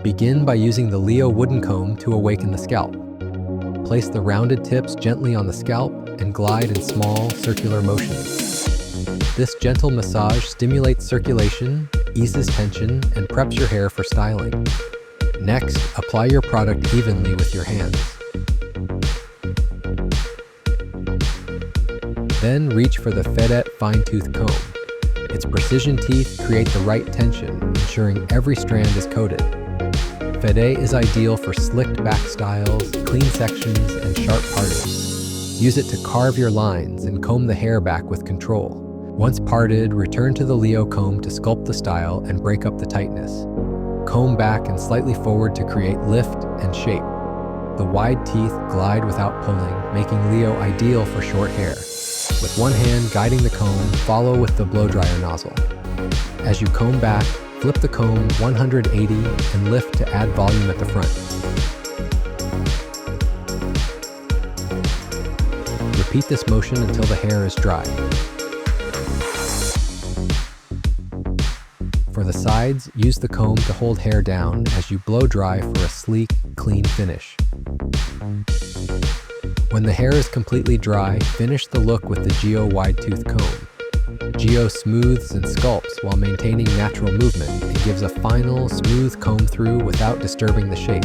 Begin by using the Leo wooden comb to awaken the scalp. Place the rounded tips gently on the scalp and glide in small, circular motions. This gentle massage stimulates circulation, eases tension, and preps your hair for styling. Next, apply your product evenly with your hands. Then reach for the Fede Fine Tooth Comb. Its precision teeth create the right tension, ensuring every strand is coated. Fede is ideal for slicked back styles, clean sections, and sharp parting. Use it to carve your lines and comb the hair back with control. Once parted, return to the Leo comb to sculpt the style and break up the tightness. Comb back and slightly forward to create lift and shape. The wide teeth glide without pulling, making Leo ideal for short hair. With one hand guiding the comb, follow with the blow dryer nozzle. As you comb back, flip the comb 180 and lift to add volume at the front. Repeat this motion until the hair is dry. For the sides, use the comb to hold hair down as you blow dry for a sleek, clean finish. When the hair is completely dry, finish the look with the Gio Wide Tooth Comb. Gio smooths and sculpts while maintaining natural movement and gives a final, smooth comb through without disturbing the shape.